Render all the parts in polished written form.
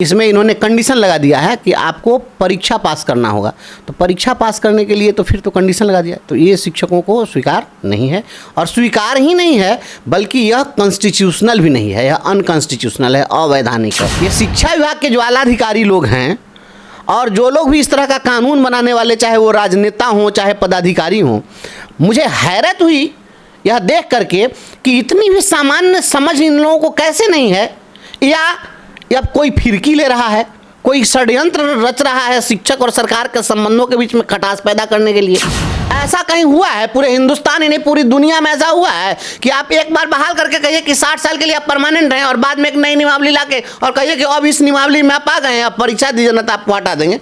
इसमें इन्होंने कंडीशन लगा दिया है कि आपको परीक्षा पास करना होगा। तो परीक्षा पास करने के लिए तो फिर तो कंडीशन लगा दिया, तो ये शिक्षकों को स्वीकार नहीं है। और स्वीकार ही नहीं है बल्कि यह कॉन्स्टिट्यूशनल भी नहीं है, यह अनकॉन्स्टिट्यूशनल है, अवैधानिक है। ये शिक्षा विभाग के जो आलाधिकारी लोग हैं और जो लोग भी इस तरह का कानून बनाने वाले, चाहे वो राजनेता हों चाहे पदाधिकारी हों, मुझे हैरत हुई यह देख करके कि इतनी भी सामान्य समझ इन लोगों को कैसे नहीं है, या कोई फिरकी ले रहा है, कोई षड्यंत्र रच रहा है शिक्षक और सरकार के संबंधों के बीच में खटास पैदा करने के लिए। ऐसा कहीं हुआ है पूरे हिंदुस्तान ही नहीं पूरी दुनिया में ऐसा हुआ है कि आप एक बार बहाल करके कहिए कि 60 साल के लिए आप परमानेंट हैं और बाद में एक नई नियमावली लाके और कहिए कि अब इस नियमावली में आप आ गए हैं, अब परीक्षा दीजिए ना तो आपको हटा देंगे।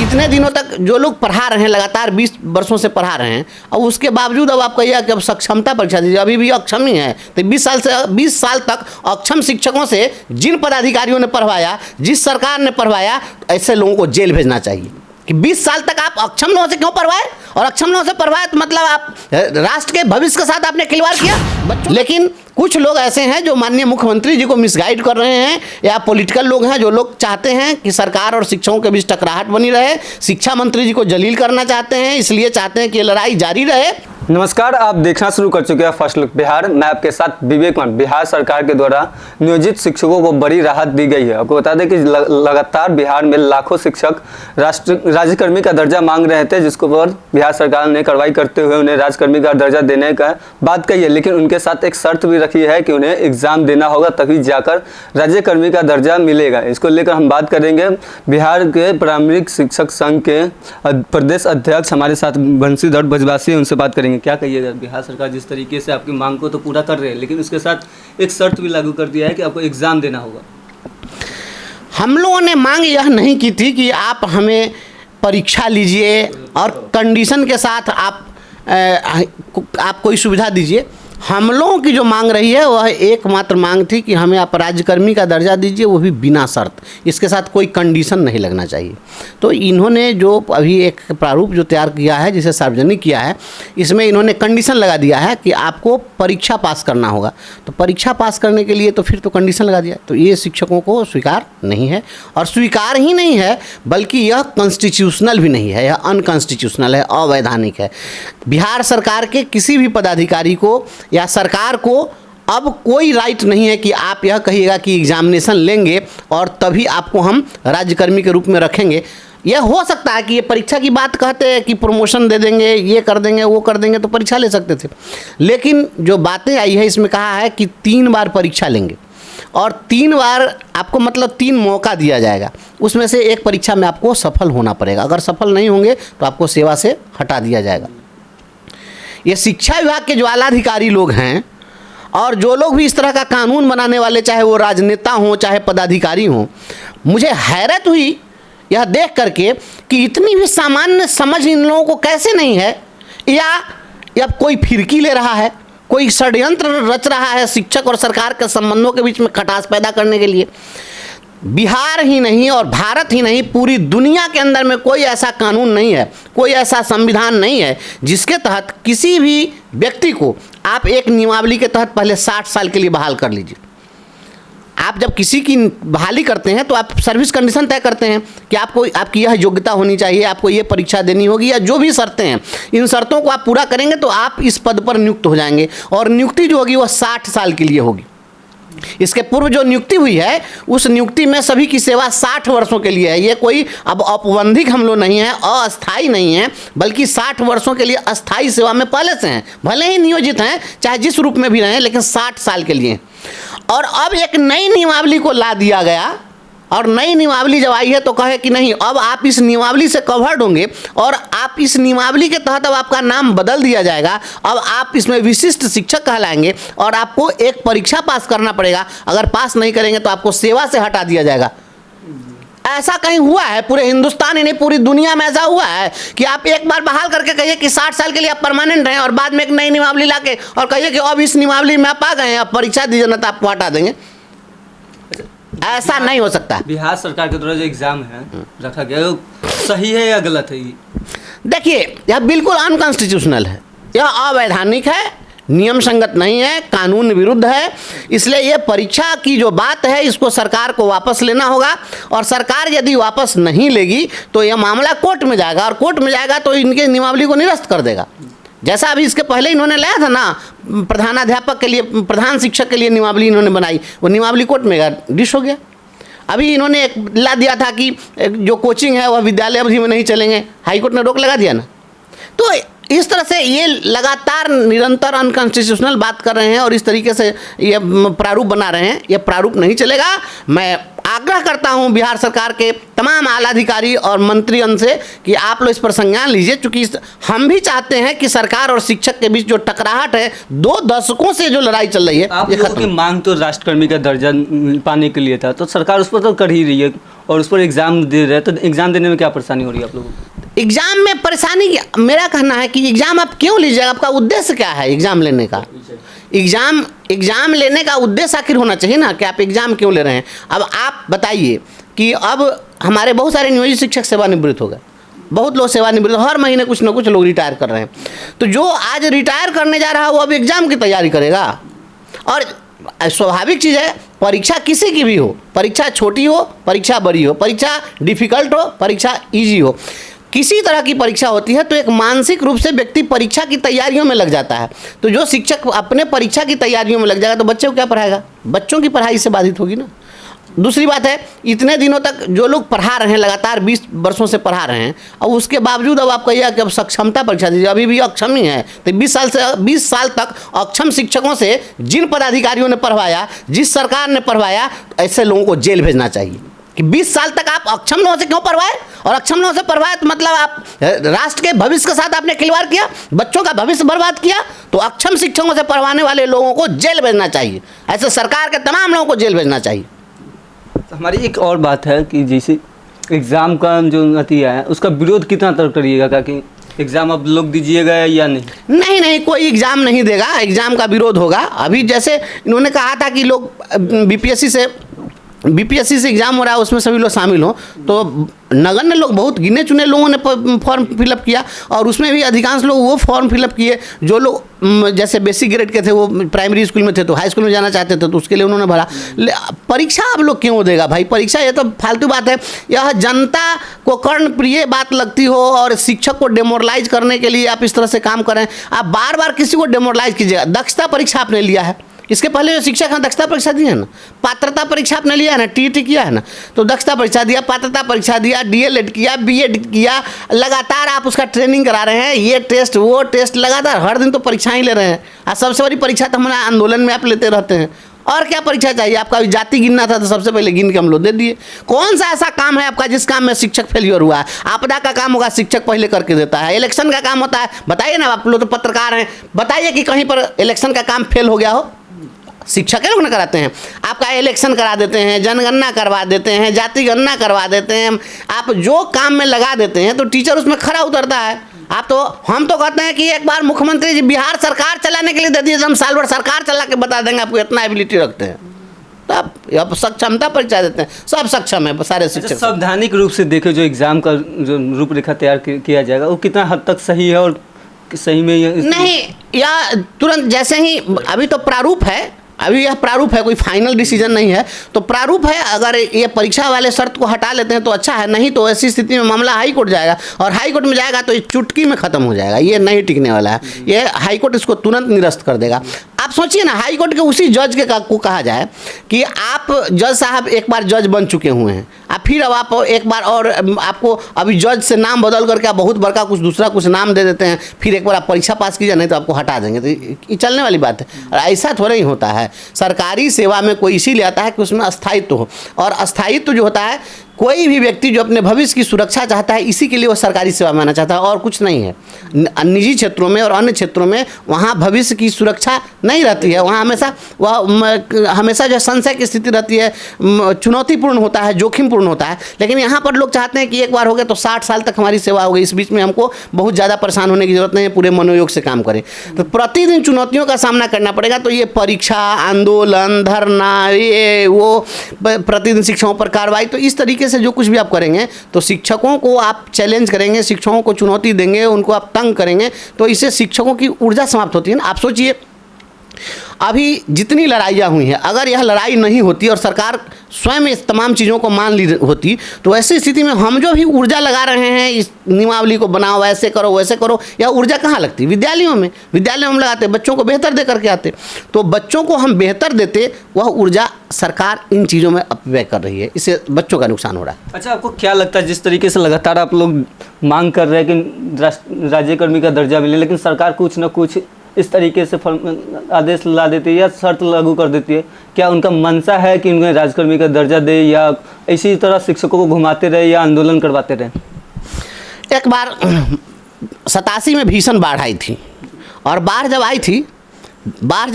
इतने दिनों तक जो लोग पढ़ा रहे हैं, लगातार 20 वर्षों से पढ़ा रहे हैं, और उसके बावजूद अब आप कहिए कि अब सक्षमता परीक्षा दीजिए, अभी भी अक्षम ही है। तो 20 साल तक अक्षम शिक्षकों से जिन पदाधिकारियों ने पढ़वाया, जिस सरकार ने पढ़वाया, ऐसे लोगों को जेल भेजना चाहिए कि 20 साल तक आप अक्षम लोगों से क्यों पढ़वाए। और अक्षम लोगों से पढ़वाए तो मतलब आप राष्ट्र के भविष्य के साथ आपने खिलवाड़ किया बच्चों। लेकिन कुछ लोग ऐसे हैं जो माननीय मुख्यमंत्री जी को मिसगाइड कर रहे हैं, या पॉलिटिकल लोग हैं जो लोग चाहते हैं कि सरकार और शिक्षकों के बीच टकराहट बनी रहे, शिक्षा मंत्री जी को जलील करना चाहते हैं, इसलिए चाहते हैं कि लड़ाई जारी रहे। नमस्कार, आप देखना शुरू कर चुके हैं फर्स्ट लुक बिहार। मैं आपके साथ विवेक मान। बिहार सरकार के द्वारा नियोजित शिक्षकों को बड़ी राहत दी गई है। आपको बता दें कि लगातार बिहार में लाखों शिक्षक राज्यकर्मी का दर्जा मांग रहे थे, जिसको पर बिहार सरकार ने कार्रवाई करते हुए उन्हें राज्यकर्मी का दर्जा देने का बात कही है। लेकिन उनके साथ एक शर्त भी रखी है कि उन्हें एग्जाम देना होगा, तभी जाकर राज्यकर्मी का दर्जा मिलेगा। इसको लेकर हम बात करेंगे बिहार के प्राथमिक शिक्षक संघ के प्रदेश अध्यक्ष हमारे साथ बंशीधर ब्रजवासी, उनसे बात करेंगे। क्या कहिएगा, बिहार सरकार जिस तरीके से आपकी मांग को तो पूरा कर रहे हैं, लेकिन उसके साथ एक शर्त भी लागू कर दिया है कि आपको एग्ज़ाम देना होगा। हम लोगों ने मांग यह नहीं की थी कि आप हमें परीक्षा लीजिए और कंडीशन के साथ आप कोई सुविधा दीजिए। हम लोगों की जो मांग रही है वह एकमात्र मांग थी कि हमें आप राज्यकर्मी का दर्जा दीजिए, वो भी बिना शर्त, इसके साथ कोई कंडीशन नहीं लगना चाहिए। तो इन्होंने जो अभी एक प्रारूप जो तैयार किया है, जिसे सार्वजनिक किया है, इसमें इन्होंने कंडीशन लगा दिया है कि आपको परीक्षा पास करना होगा। तो परीक्षा पास करने के लिए तो फिर तो कंडीशन लगा दिया, तो ये शिक्षकों को स्वीकार नहीं है। और स्वीकार ही नहीं है बल्कि यह कॉन्स्टिट्यूशनल भी नहीं है, यह अनकॉन्स्टिट्यूशनल है, अवैधानिक है। बिहार सरकार के किसी भी पदाधिकारी को या सरकार को अब कोई राइट नहीं है कि आप यह कहिएगा कि एग्जामिनेशन लेंगे और तभी आपको हम राज्यकर्मी के रूप में रखेंगे। यह हो सकता है कि ये परीक्षा की बात कहते हैं कि प्रमोशन दे देंगे, ये कर देंगे, वो कर देंगे, तो परीक्षा ले सकते थे। लेकिन जो बातें आई है इसमें कहा है कि 3 बार परीक्षा लेंगे और 3 बार आपको मतलब 3 मौका दिया जाएगा, उसमें से एक परीक्षा में आपको सफल होना पड़ेगा। अगर सफल नहीं होंगे तो आपको सेवा से हटा दिया जाएगा। ये शिक्षा विभाग के जो आलाधिकारी लोग हैं और जो लोग भी इस तरह का कानून बनाने वाले, चाहे वो राजनेता हों चाहे पदाधिकारी हों, मुझे हैरत हुई यह देख करके कि इतनी भी सामान्य समझ इन लोगों को कैसे नहीं है, या कोई फिरकी ले रहा है, कोई षड्यंत्र रच रहा है शिक्षक और सरकार के संबंधों के बीच में खटास पैदा करने के लिए। बिहार ही नहीं और भारत ही नहीं पूरी दुनिया के अंदर में कोई ऐसा कानून नहीं है, कोई ऐसा संविधान नहीं है जिसके तहत किसी भी व्यक्ति को आप एक नियमावली के तहत पहले 60 साल के लिए बहाल कर लीजिए। आप जब किसी की बहाली करते हैं तो आप सर्विस कंडीशन तय करते हैं कि आपकी यह योग्यता होनी चाहिए, आपको ये परीक्षा देनी होगी, या जो भी शर्तें हैं, इन शर्तों को आप पूरा करेंगे तो आप इस पद पर नियुक्त हो जाएंगे। और नियुक्ति जो होगी वह 60 साल के लिए होगी। इसके पूर्व जो नियुक्ति हुई है उस नियुक्ति में सभी की सेवा 60 वर्षों के लिए है। ये कोई अब औपबंधिक हम लोग नहीं है, अस्थाई नहीं है, बल्कि 60 वर्षों के लिए अस्थाई सेवा में पहले से हैं, भले ही नियोजित हैं चाहे जिस रूप में भी रहें, लेकिन 60 साल के लिए। और अब एक नई नियमावली को ला दिया गया, और नई नियमावली जब आई है तो कहे कि नहीं, अब आप इस नियमावली से कवर्ड होंगे और आप इस नियमावली के तहत अब आपका नाम बदल दिया जाएगा। अब आप इसमें विशिष्ट शिक्षक कहलाएंगे और आपको एक परीक्षा पास करना पड़ेगा, अगर पास नहीं करेंगे तो आपको सेवा से हटा दिया जाएगा। ऐसा कहीं हुआ है पूरे हिंदुस्तान ही नहीं पूरी दुनिया में ऐसा हुआ है कि आप एक बार बहाल करके कहिए कि 60 साल के लिए आप परमानेंट हैं और बाद में एक नई नियमावली लाके और कहिए कि अब इस नियमावली में आप आ गए हैं, अब परीक्षा दीजिए ना तो आपको हटा देंगे। ऐसा नहीं हो सकता। बिहार सरकार के द्वारा जो एग्जाम है रखा गया वो सही है या गलत है? देखिए, यह बिल्कुल अनकॉन्स्टिट्यूशनल है, यह अवैधानिक है, नियम संगत नहीं है, कानून विरुद्ध है। इसलिए ये परीक्षा की जो बात है इसको सरकार को वापस लेना होगा, और सरकार यदि वापस नहीं लेगी तो यह मामला कोर्ट में जाएगा, और कोर्ट में जाएगा तो इनके नियमावली को निरस्त कर देगा। जैसा अभी इसके पहले इन्होंने लाया था ना, प्रधानाध्यापक के लिए, प्रधान शिक्षक के लिए नियमावली इन्होंने बनाई, वो नियमावली कोर्ट में डिश हो गया। अभी इन्होंने एक ला दिया था कि जो कोचिंग है वह विद्यालय अवधि में नहीं चलेंगे, हाईकोर्ट ने रोक लगा दिया ना। तो इस तरह से ये लगातार निरंतर अनकॉन्स्टिट्यूशनल बात कर रहे हैं और इस तरीके से ये प्रारूप बना रहे हैं। ये प्रारूप नहीं चलेगा। मैं आग्रह करता हूं बिहार सरकार के तमाम आलाधिकारी और मंत्रीगण से कि आप लोग इस पर संज्ञान लीजिए, क्योंकि हम भी चाहते हैं कि सरकार और शिक्षक के बीच जो टकराहट है, 2 दशकों से जो लड़ाई चल रही है, आप ये लोगों खत्म। की मांग तो राष्ट्रकर्मी का दर्जा पाने के लिए था, तो सरकार उस पर तो कर ही रही है और उस पर एग्जाम दे रहे हैं, तो एग्जाम देने में क्या परेशानी हो रही है आप लोगों को? एग्जाम में परेशानी मेरा कहना है कि एग्जाम आप क्यों लीजिएगा, आपका उद्देश्य क्या है एग्जाम लेने का? एग्जाम लेने का उद्देश्य आखिर होना चाहिए ना कि आप एग्जाम क्यों ले रहे हैं। अब आप बताइए कि अब हमारे बहुत सारे नियोजित शिक्षक सेवानिवृत्त हो गए, बहुत लोग सेवानिवृत्त, हर महीने कुछ ना कुछ लोग रिटायर कर रहे हैं। तो जो आज रिटायर करने जा रहा है वो अब एग्जाम की तैयारी करेगा। और स्वाभाविक चीज़ है, परीक्षा किसी की भी हो, परीक्षा छोटी हो, परीक्षा बड़ी हो, परीक्षा डिफिकल्ट हो, परीक्षा ईजी हो, किसी तरह की परीक्षा होती है तो एक मानसिक रूप से व्यक्ति परीक्षा की तैयारियों में लग जाता है। तो जो शिक्षक अपने परीक्षा की तैयारियों में लग जाएगा तो बच्चे को क्या पढ़ाएगा? बच्चों की पढ़ाई से बाधित होगी ना। दूसरी बात है, इतने दिनों तक जो लोग पढ़ा रहे हैं, लगातार 20 वर्षों से पढ़ा रहे हैं, और उसके बावजूद अब आप कहिए कि अब सक्षमता परीक्षा दीजिए, अभी भी अक्षम ही है। तो 20 साल तक अक्षम शिक्षकों से जिन पदाधिकारियों ने पढ़वाया, जिस सरकार ने पढ़वाया, ऐसे लोगों को जेल भेजना चाहिए कि 20 साल तक आप अक्षम लोगों से क्यों पढ़वाए? और अक्षम लोगों से पढ़वाए तो मतलब आप राष्ट्र के भविष्य के साथ आपने खिलवाड़ किया, बच्चों का भविष्य बर्बाद किया। तो अक्षम शिक्षकों से पढ़वाने वाले लोगों को जेल भेजना चाहिए, ऐसे सरकार के तमाम लोगों को जेल भेजना चाहिए। हमारी एक और बात है कि जैसे एग्ज़ाम का जो नतीजा है उसका विरोध कितना तक करिएगा कि एग्ज़ाम अब लोग दीजिएगा या नहीं? नहीं, कोई एग्ज़ाम नहीं देगा, एग्ज़ाम का विरोध होगा। अभी जैसे इन्होंने कहा था कि लोग बीपीएससी से एग्ज़ाम हो रहा है, उसमें सभी लोग शामिल हों, तो नगण्य लोग, बहुत गिने चुने लोगों ने फॉर्म फिलअप किया, और उसमें भी अधिकांश लोग वो फॉर्म फिलअप किए जो लोग जैसे बेसिक ग्रेड के थे, वो प्राइमरी स्कूल में थे तो हाई स्कूल में जाना चाहते थे, तो उसके लिए उन्होंने भरा। परीक्षा आप लोग क्यों देगा भाई? परीक्षा ये तो फालतू बात है। यह जनता को कर्णप्रिय बात लगती हो और शिक्षक को डेमोरलाइज करने के लिए आप इस तरह से काम करें। आप बार बार किसी को डेमोरलाइज कीजिएगा। दक्षता परीक्षा आपने लिया है, इसके पहले जो शिक्षक हैं दक्षता परीक्षा दी है ना, पात्रता परीक्षा आपने लिया है ना, टीईटी किया है ना, तो दक्षता परीक्षा दिया, पात्रता परीक्षा दिया, डीएलएड किया, बीएड किया, लगातार आप उसका ट्रेनिंग करा रहे हैं, ये टेस्ट वो टेस्ट, लगातार हर दिन तो परीक्षाएं ही ले रहे हैं। और सबसे बड़ी परीक्षा तो हमारे आंदोलन में आप लेते रहते हैं। और क्या परीक्षा चाहिए? आपका जाति गिनना था तो सबसे पहले गिन के हम लोग दे दिए। कौन सा ऐसा काम है आपका जिस काम में शिक्षक फेलियर हुआ है? आपदा का काम होगा, शिक्षक पहले करके देता है। इलेक्शन का काम होता है, बताइए ना, आप लोग तो पत्रकार हैं, बताइए कि कहीं पर इलेक्शन का काम फेल हो गया हो? शिक्षक लोग ना कराते हैं। आपका इलेक्शन करा देते हैं, जनगणना करवा देते हैं, जाति गणना करवा देते हैं। आप जो काम में लगा देते हैं तो टीचर उसमें खरा उतरता है। हम तो कहते हैं कि एक बार मुख्यमंत्री जी बिहार सरकार चलाने के लिए दे दीजिए, हम साल भर सरकार चला के बता देंगे आपको इतना एबिलिटी रखते हैं। तो आप सक्षमता परीक्षा देते हैं, सब सक्षम है सारे शिक्षक। संवैधानिक रूप से देखे जो एग्ज़ाम का जो रूपरेखा तैयार किया जाएगा वो कितना हद तक सही है और सही में नहीं, या तुरंत जैसे ही अभी तो प्रारूप है, अभी यह प्रारूप है, कोई फाइनल डिसीजन नहीं है, तो प्रारूप है। अगर ये परीक्षा वाले शर्त को हटा लेते हैं तो अच्छा है, नहीं तो ऐसी स्थिति में मामला हाई कोर्ट जाएगा, और हाई कोर्ट में जाएगा तो ये चुटकी में ख़त्म हो जाएगा, ये नहीं टिकने वाला है। ये हाई कोर्ट इसको तुरंत निरस्त कर देगा। आप सोचिए ना, हाई कोर्ट के उसी जज के को कहा जाए कि आप जज साहब एक बार जज बन चुके हुए हैं, आप फिर अब आप एक बार और आपको अभी जज से नाम बदल करके आप बहुत बड़का कुछ दूसरा कुछ नाम दे देते हैं, फिर एक बार आप परीक्षा पास कीजिए, नहीं तो आपको हटा देंगे। तो ये चलने वाली बात है, और ऐसा थोड़ा ही होता है। सरकारी सेवा में कोई इसीलिए आता है कि उसमें अस्थायित्व हो, और अस्थायित्व जो होता है, कोई भी व्यक्ति जो अपने भविष्य की सुरक्षा चाहता है, इसी के लिए वो सरकारी सेवा में आना चाहता है, और कुछ नहीं है। निजी क्षेत्रों में और अन्य क्षेत्रों में वहाँ भविष्य की सुरक्षा नहीं रहती है, वहाँ हमेशा जो संशय की स्थिति रहती है, चुनौतीपूर्ण होता है, जोखिमपूर्ण होता है। लेकिन यहाँ पर लोग चाहते हैं कि एक बार हो गए तो 60 साल तक हमारी सेवा हो गई, इस बीच में हमको बहुत ज़्यादा परेशान होने की जरूरत नहीं है, पूरे मनोयोग से काम करें। तो प्रतिदिन चुनौतियों का सामना करना पड़ेगा, तो ये परीक्षा, आंदोलन, धरना, ये वो, प्रतिदिन शिक्षकों पर कार्रवाई, तो इस तरीके से जो कुछ भी आप करेंगे तो शिक्षकों को आप चैलेंज करेंगे, शिक्षकों को चुनौती देंगे, उनको आप तंग करेंगे, तो इससे शिक्षकों की ऊर्जा समाप्त होती है ना। आप सोचिए अभी जितनी लड़ाइयाँ हुई हैं, अगर यह लड़ाई नहीं होती और सरकार स्वयं इस तमाम चीज़ों को मान ली होती, तो ऐसी स्थिति में हम जो भी ऊर्जा लगा रहे हैं इस नियमावली को बनाओ, ऐसे करो वैसे करो, यह ऊर्जा कहाँ लगती? विद्यालयों में हम लगाते, बच्चों को बेहतर दे करके आते। तो बच्चों को हम बेहतर देते, वह ऊर्जा सरकार इन चीज़ों में अपव्यय कर रही है, इससे बच्चों का नुकसान हो रहा है। अच्छा, आपको क्या लगता है जिस तरीके से लगातार आप लोग मांग कर रहे हैं कि राज्यकर्मी का दर्जा मिले, लेकिन सरकार कुछ न कुछ इस तरीके से आदेश ला देती है या शर्त लागू कर देती है, क्या उनका मंशा है कि उन्हें राज्यकर्मी का दर्जा दे या इसी तरह शिक्षकों को घुमाते रहे या आंदोलन करवाते रहे? एक बार 87 में भीषण बाढ़ आई थी, और बाढ़ जब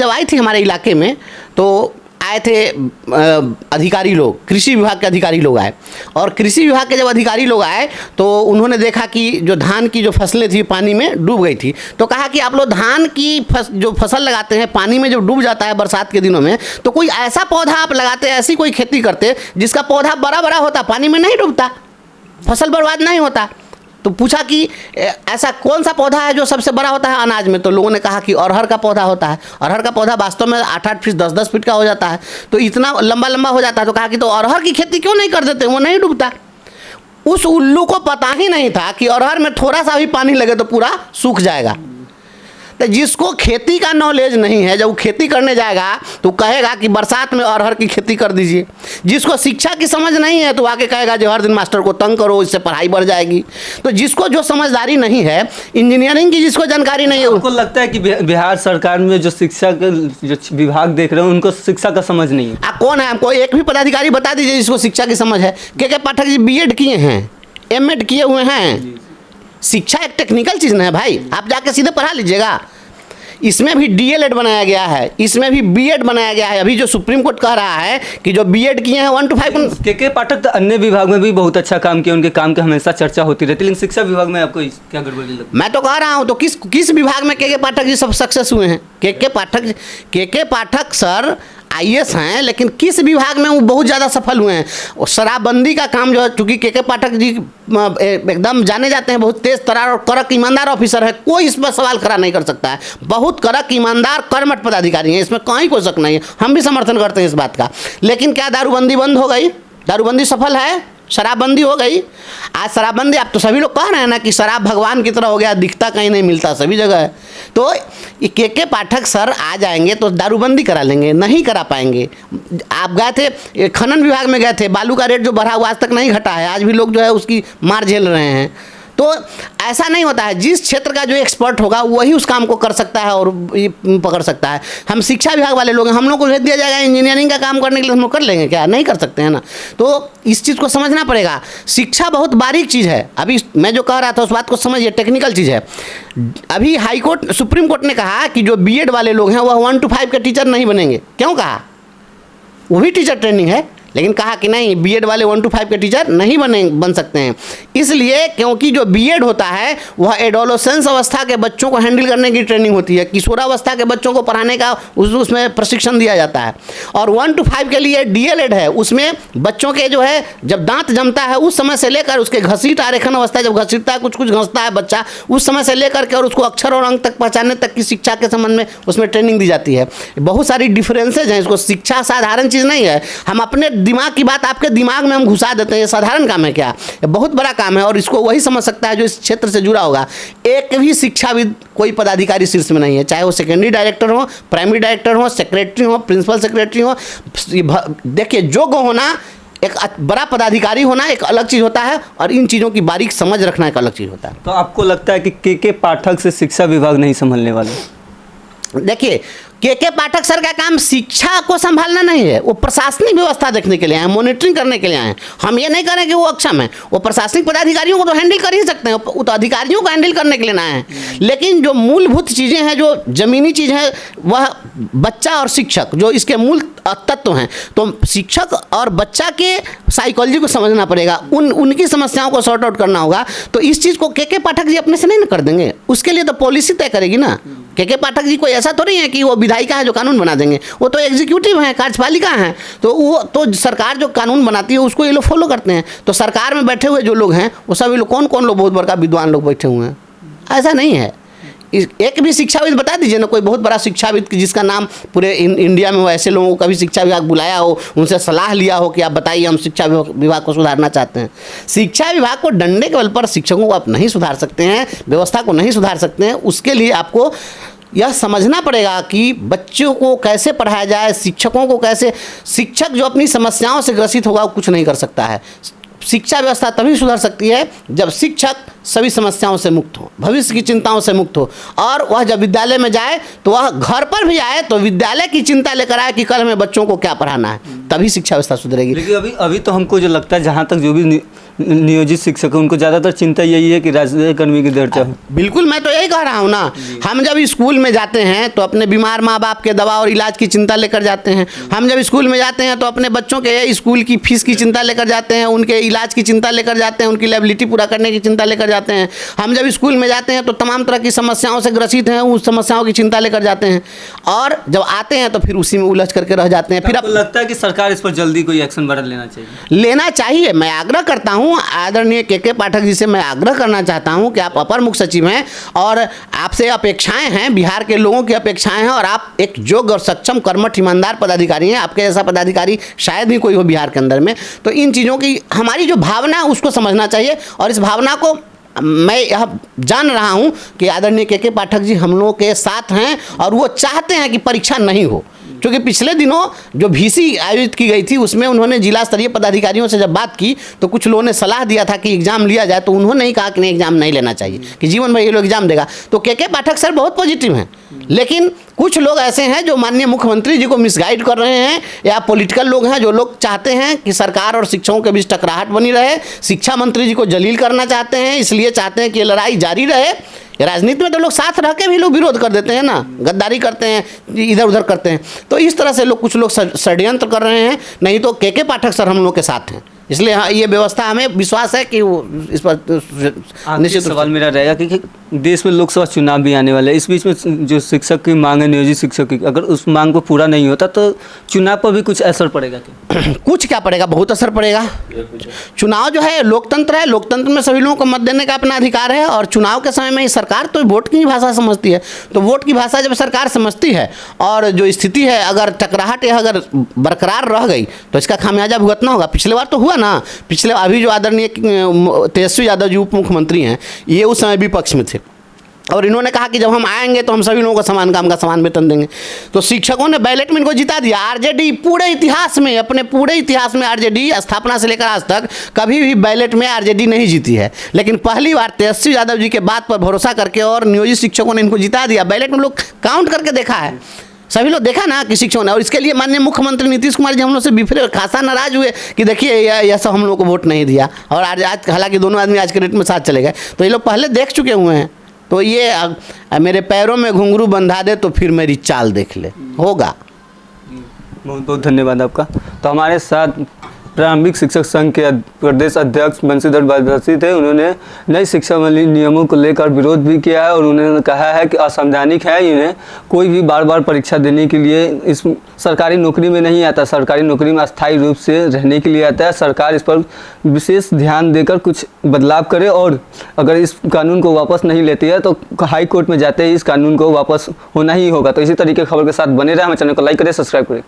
आई थी हमारे इलाके में, तो आए थे अधिकारी लोग, कृषि विभाग के अधिकारी लोग आए, और कृषि विभाग के जब अधिकारी लोग आए तो उन्होंने देखा कि जो धान की जो फसलें थी पानी में डूब गई थी। तो कहा कि आप लोग धान की जो फसल लगाते हैं पानी में जब डूब जाता है बरसात के दिनों में, तो कोई ऐसा पौधा आप लगाते, ऐसी कोई खेती करते जिसका पौधा बड़ा बड़ा होता, पानी में नहीं डूबता, फसल बर्बाद नहीं होता। तो पूछा कि ऐसा कौन सा पौधा है जो सबसे बड़ा होता है अनाज में? तो लोगों ने कहा कि अरहर का पौधा होता है। अरहर का पौधा वास्तव में 8-8 फीट 10-10 फीट का हो जाता है, तो इतना लंबा लंबा हो जाता है। तो कहा कि तो अरहर की खेती क्यों नहीं कर देते, वो नहीं डूबता। उस उल्लू को पता ही नहीं था कि अरहर में थोड़ा सा भी पानी लगे तो पूरा सूख जाएगा। तो जिसको खेती का नॉलेज नहीं है, जब वो खेती करने जाएगा तो कहेगा कि बरसात में अरहर की खेती कर दीजिए। जिसको शिक्षा की समझ नहीं है तो आके कहेगा जो हर दिन मास्टर को तंग करो, इससे पढ़ाई बढ़ जाएगी। तो जिसको जो समझदारी नहीं है, इंजीनियरिंग की जिसको जानकारी नहीं है, उनको लगता है कि बिहार सरकार में जो शिक्षा का जो विभाग देख रहे हैं उनको शिक्षा का समझ नहीं है। कौन है? हमको एक भी पदाधिकारी बता दीजिए जिसको शिक्षा की समझ है। के पाठक जी बीएड किए हैं, एमएड किए हुए हैं। शिक्षा एक टेक्निकल चीज़ है भाई, आप जाके सीधे पढ़ा लीजिएगा। इसमें भी डीएलएड बनाया गया है, इसमें भी बीएड बनाया गया है। अभी जो सुप्रीम कोर्ट कह रहा है कि जो बीएड किए हैं 1 to 5। के पाठक तो अन्य विभाग में भी बहुत अच्छा काम किया, उनके काम की हमेशा चर्चा होती रहती है, लेकिन शिक्षा विभाग में आपको क्या गड़बड़ी लगती है? मैं तो कह रहा हूँ, तो किस विभाग में के पाठक जी सब सक्सेस हुए हैं? के पाठक सर आईएएस हैं, लेकिन किस विभाग में वो बहुत ज़्यादा सफल हुए हैं? और शराबबंदी का काम जो है, चूँकि के पाठक जी एकदम जाने जाते हैं, बहुत तेज तरार और कड़क ईमानदार ऑफिसर है, कोई इस पर सवाल खड़ा नहीं कर सकता है। बहुत कड़क ईमानदार कर्मठ पदाधिकारी हैं, इसमें कहीं कोई शक नहीं है, हम भी समर्थन करते हैं इस बात का। लेकिन क्या दारूबंदी बंद हो गई? दारूबंदी सफल है? शराबबंदी हो गई? आज शराबबंदी, आप तो सभी लोग कह रहे हैं ना कि शराब भगवान की तरह हो गया, दिखता कहीं नहीं मिलता, सभी जगह है। तो ये के पाठक सर आ जाएंगे तो दारूबंदी करा लेंगे? नहीं करा पाएंगे। आप गए थे खनन विभाग में, गए थे, बालू का रेट जो बढ़ा हुआ आज तक नहीं घटा है, आज भी लोग जो है उसकी मार झेल रहे हैं। तो ऐसा नहीं होता है, जिस क्षेत्र का जो एक्सपर्ट होगा वही उस काम को कर सकता है और पकड़ सकता है। हम शिक्षा विभाग वाले लोग हैं, हम लोग को भेज दिया जाएगा इंजीनियरिंग का काम करने के लिए, हम लोग कर लेंगे क्या? नहीं कर सकते हैं ना। तो इस चीज़ को समझना पड़ेगा। शिक्षा बहुत बारीक चीज़ है। अभी मैं जो कह रहा था उस बात को समझिए, टेक्निकल चीज़ है। अभी हाई कोर्ट, सुप्रीम कोर्ट ने कहा कि जो बीएड वाले लोग हैं वह 1 to 5 के टीचर नहीं बनेंगे। क्यों कहा? वो भी टीचर ट्रेनिंग है, लेकिन कहा कि नहीं, बीएड वाले 1 to 5 के टीचर नहीं बन सकते हैं। इसलिए क्योंकि जो बीएड होता है वह एडोलेसेंस अवस्था के बच्चों को हैंडल करने की ट्रेनिंग होती है, किशोरावस्था के बच्चों को पढ़ाने का उसमें प्रशिक्षण दिया जाता है। और 1 to 5 के लिए डीएलएड है, उसमें बच्चों के जो है जब दांत जमता है उस समय से लेकर उसके घसीट आरेखन अवस्था, जब घसीटता है कुछ घसता है बच्चा, उस समय से लेकर के और उसको अक्षर और अंक तक पहचानने तक की शिक्षा के संबंध में उसमें ट्रेनिंग दी जाती है। बहुत सारी डिफरेंसेज हैं। इसको शिक्षा साधारण चीज़ नहीं है। हम अपने दिमाग की बात आपके दिमाग में हम घुसा देते हैं, ये साधारण काम है क्या? ये बहुत बड़ा काम है, और इसको वही समझ सकता है जो इस क्षेत्र से जुड़ा होगा। एक भी शिक्षाविद कोई पदाधिकारी शीर्ष में नहीं है, चाहे वो सेकेंडरी डायरेक्टर हो, प्राइमरी डायरेक्टर हो, सेक्रेटरी हो, प्रिंसिपल सेक्रेटरी हो। देखिए, योग्य होना, एक बड़ा पदाधिकारी होना एक अलग चीज़ होता है, और इन चीज़ों की बारीक समझ रखना एक अलग चीज़ होता है। तो आपको लगता है कि के पाठक से शिक्षा विभाग नहीं संभलने वाले? देखिए, के पाठक सर का काम शिक्षा को संभालना नहीं है, वो प्रशासनिक व्यवस्था देखने के लिए आए, मॉनिटरिंग करने के लिए आए। हम ये नहीं कह रहे कि वो अक्षम है, वो प्रशासनिक पदाधिकारियों को तो हैंडल कर ही सकते हैं, वो तो अधिकारियों को हैंडल करने के लिए ना आए हैं। लेकिन जो मूलभूत चीज़ें हैं, जो जमीनी चीज़ है, वह बच्चा और शिक्षक जो इसके मूल तत्व हैं, तो शिक्षक और बच्चा के साइकोलॉजी को समझना पड़ेगा, उनकी समस्याओं को सॉर्ट आउट करना होगा। तो इस चीज़ को के पाठक जी अपने से नहीं कर देंगे, उसके लिए तो पॉलिसी तय करेगी ना। के पाठक जी कोई ऐसा तो नहीं है कि वो विधायिका है जो कानून बना देंगे, वो तो एग्जीक्यूटिव हैं, कार्यपालिका हैं। तो वो तो सरकार जो कानून बनाती है उसको ये लोग फॉलो करते हैं। तो सरकार में बैठे हुए जो लोग हैं वो सभी लोग कौन लोग बहुत बड़का विद्वान लोग बैठे हुए हैं, ऐसा नहीं है। एक भी शिक्षाविद बता दीजिए ना, कोई बहुत बड़ा शिक्षाविद जिसका नाम पूरे इंडिया में हो, ऐसे लोगों को कभी शिक्षा विभाग बुलाया हो, उनसे सलाह लिया हो कि आप बताइए हम शिक्षा विभाग को सुधारना चाहते हैं। शिक्षा विभाग को डंडे के बल पर शिक्षकों को आप नहीं सुधार सकते हैं, व्यवस्था को नहीं सुधार सकते हैं। उसके लिए आपको यह समझना पड़ेगा कि बच्चों को कैसे पढ़ाया जाए, शिक्षकों को कैसे, शिक्षक जो अपनी समस्याओं से ग्रसित होगा वो कुछ नहीं कर सकता है। शिक्षा व्यवस्था तभी सुधर सकती है जब शिक्षक सभी समस्याओं से मुक्त हो, भविष्य की चिंताओं से मुक्त हो, और वह जब विद्यालय में जाए तो वह घर पर भी आए तो विद्यालय की चिंता लेकर आए कि कल हमें बच्चों को क्या पढ़ाना है, तभी शिक्षा व्यवस्था सुधरेगी। लेकिन अभी तो हमको जो लगता है, जहाँ तक जो भी नियोजित शिक्षक है उनको ज़्यादातर चिंता यही है कि राज्य कर्मी की दर्जा हो। बिल्कुल, मैं तो यही कह रहा हूँ ना, हम जब स्कूल में जाते हैं तो अपने बीमार माँ बाप के दवा और इलाज की चिंता लेकर जाते हैं। हम जब स्कूल में जाते हैं तो अपने बच्चों के स्कूल की फीस की चिंता लेकर जाते हैं, उनके इलाज की चिंता लेकर जाते हैं, उनकी लायबिलिटी पूरा करने की चिंता लेकर जाते हैं। हम जब स्कूल में जाते हैं तो तमाम तरह की समस्याओं से ग्रसित हैं, उस समस्याओं की चिंता लेकर जाते हैं, और जब आते हैं तो फिर उसी में उलझ करके रह जाते हैं। फिर आपको लगता है कि सरकार इस पर जल्दी कोई एक्शन बदल लेना चाहिए? मैं आग्रह करता हूँ, आदरणीय के पाठक जी से मैं आग्रह करना चाहता हूँ कि आप अपर मुख्य सचिव हैं और आपसे अपेक्षाएं हैं, बिहार के लोगों की अपेक्षाएं हैं, और आप एक योग्य और सक्षम कर्मठ ईमानदार पदाधिकारी हैं। आपके जैसा पदाधिकारी शायद ही कोई हो बिहार के अंदर में। तो इन चीज़ों की हमारी जो भावना है उसको समझना चाहिए, और इस भावना को मैं यह जान रहा हूं कि आदरणीय के पाठक जी हम लोगों के साथ हैं, और वो चाहते हैं कि परीक्षा नहीं हो। क्योंकि पिछले दिनों जो VC आयोजित की गई थी उसमें उन्होंने जिला स्तरीय पदाधिकारियों से जब बात की तो कुछ लोगों ने सलाह दिया था कि एग्जाम लिया जाए, तो उन्होंने ही कहा कि नहीं, एग्जाम नहीं लेना चाहिए, कि जीवन भर ये लोग एग्जाम देगा। तो के पाठक सर बहुत पॉजिटिव हैं, लेकिन कुछ लोग ऐसे हैं जो माननीय मुख्यमंत्री जी को मिसगाइड कर रहे हैं, या पॉलिटिकल लोग हैं जो लोग चाहते हैं कि सरकार और शिक्षकों के बीच टकराहट बनी रहे, शिक्षा मंत्री जी को जलील करना चाहते हैं, इसलिए चाहते हैं कि ये लड़ाई जारी रहे। राजनीति में तो लोग साथ रह के भी लोग विरोध कर देते हैं ना, गद्दारी करते हैं, इधर उधर करते हैं। तो इस तरह से लोग कुछ लोग षड्यंत्र कर रहे हैं, नहीं तो के पाठक सर हम लोग के साथ हैं। इसलिए हाँ, ये व्यवस्था हमें विश्वास है कि वो इस पर निश्चित सवाल मेरा रहेगा कि देश में लोकसभा चुनाव भी आने वाले हैं। इस बीच में जो शिक्षक की मांग है, नियोजित शिक्षक की, अगर उस मांग को पूरा नहीं होता तो चुनाव पर भी कुछ असर पड़ेगा क्या? कुछ क्या पड़ेगा, बहुत असर पड़ेगा। चुनाव जो है लोकतंत्र है, लोकतंत्र में सभी लोगों को मत देने का अपना अधिकार है, और चुनाव के समय में सरकार तो वोट की भाषा समझती है। तो वोट की भाषा जब सरकार समझती है, और जो स्थिति है अगर टकराहट या अगर बरकरार रह गई तो इसका खामियाजा भुगतना होगा। पिछले बार तो हुआ ना, पिछले अभी जो आदरणीय तेजस्वी यादव जी उप मुख्यमंत्री हैं, ये उस समय विपक्ष में थे, और इन्होंने कहा कि जब हम आएंगे तो हम सभी लोगों को समान काम का समान वेतन देंगे। तो शिक्षकों ने बैलेट में इनको जिता दिया। आरजेडी पूरे इतिहास में, अपने पूरे इतिहास में आरजेडी स्थापना से लेकर आज तक कभी भी बैलेट में आरजेडी नहीं जीती है, लेकिन पहली बार तेजस्वी यादव जी के बात पर भरोसा करके और नियोजित शिक्षकों ने इनको जिता दिया। बैलेट में लोग काउंट करके देखा है, सभी लोग देखा ना कि शिक्षकों ने, और इसके लिए माननीय मुख्यमंत्री नीतीश कुमार जी हम लोग से बिफरे खासा नाराज हुए कि देखिए यह सब हम लोग को वोट नहीं दिया, और आज हालांकि दोनों आदमी आज के डेट में साथ चले गए। तो ये लोग पहले देख चुके हुए हैं। तो ये मेरे पैरों में घुंघरू बंधा दे तो फिर मेरी चाल देख ले, होगा। बहुत बहुत धन्यवाद आपका। तो हमारे साथ प्रारंभिक शिक्षक संघ के प्रदेश अध्यक्ष बंशीधर बाजवासी थे। उन्होंने नई शिक्षा नियमों को लेकर विरोध भी किया है, और उन्होंने कहा है कि असंवैधानिक है, इन्हें कोई भी बार बार परीक्षा देने के लिए इस सरकारी नौकरी में नहीं आता, सरकारी नौकरी में अस्थायी रूप से रहने के लिए आता है। सरकार इस पर विशेष ध्यान देकर कुछ बदलाव करे, और अगर इस कानून को वापस नहीं लेती है तो हाई कोर्ट में जाते ही इस कानून को वापस होना ही होगा। तो इसी तरीके की खबर के साथ बने रहे, हमारे चैनल को लाइक करें, सब्सक्राइब करें।